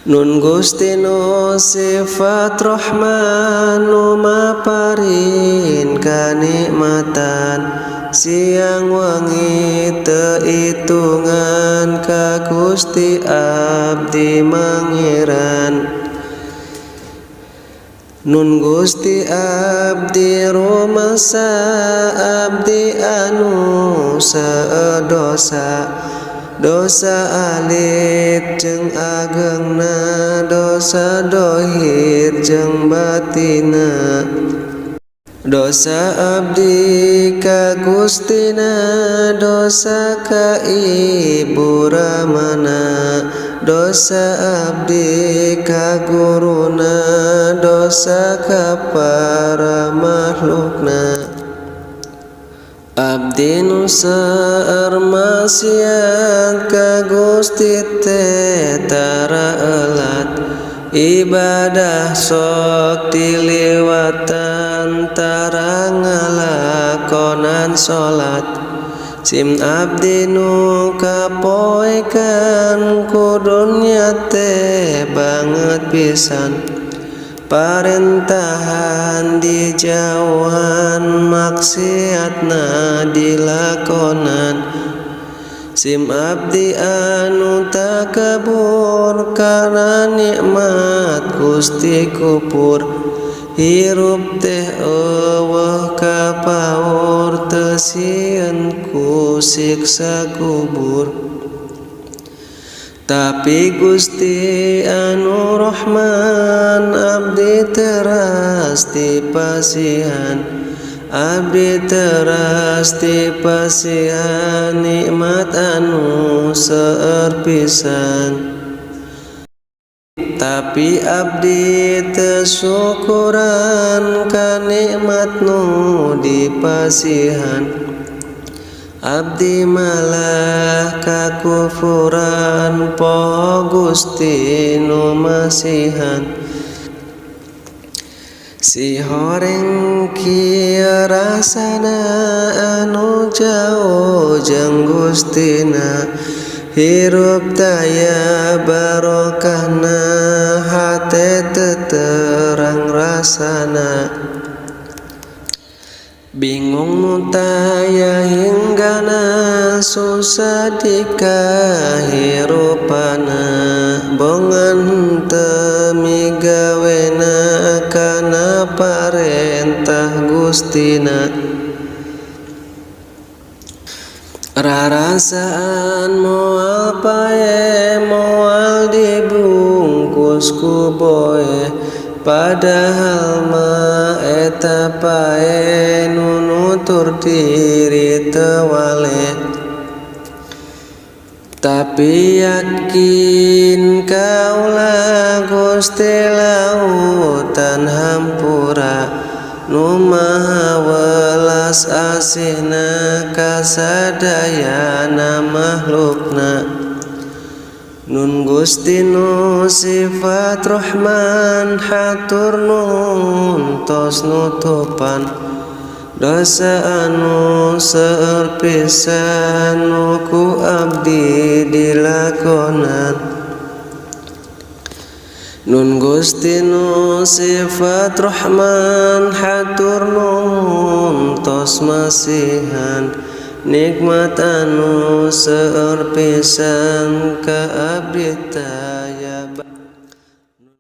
Nun Gusti nu sifat Rahman nu maparin kanikmatan siang wengi teu itungan ka Gusti abdi mangiran. Nun Gusti abdi rumasa abdi anu saedosa dosa alit jeung agengna dosa dohir jeung batina. Dosa abdi ka Gustina dosa ka ibu ramana dosa abdi ka guruna dosa ka para makhlukna. Abdi nu seueur maksiat ka Gusti teh tara elat ibadah sok diliwatan tara ngalakonan salat. Sim abdi nu kapoekan ku dunya teh banget pisan parentahan dijauhan maksiatna dilakonan. Sim abdi anu takabur kana nikmat Gusti kupur hirup teh eueuh kapaur teu sieun ku siksa kubur. Tapi Gusti anu Rahman abdi teras dipasihan abdi teras dipasihan nikmat anu seueur pisan. Tapi abdi teu syukuran ka nikmat nu dipasihan abdi malah kakufuran poho Gusti nu masihan. Si horeng kieu rasana anu jauh jeung Gustina hirup daya barokahna hate teu terang rasana. Bingung mutaya hinggana susah dikahirupana bongan henteu migawena kana parentah Gustina. Rarasaan moal pae moal dibungkus ku boe padahal mah eta pae nu nutur diri teu waleh. Tapi yakin kaulah Gusti lautan hampura nu maha welas asihna ka sadayana makhlukna. Nun Gusti nu sifat Rahman hatur nuhun tos nutupan dosa anu seueur pisan nu ku abdi dilakonan. Nun Gusti nu sifat Rahman hatur nuhun tos masihan nikmat anu seueur pisan ka abdi taya.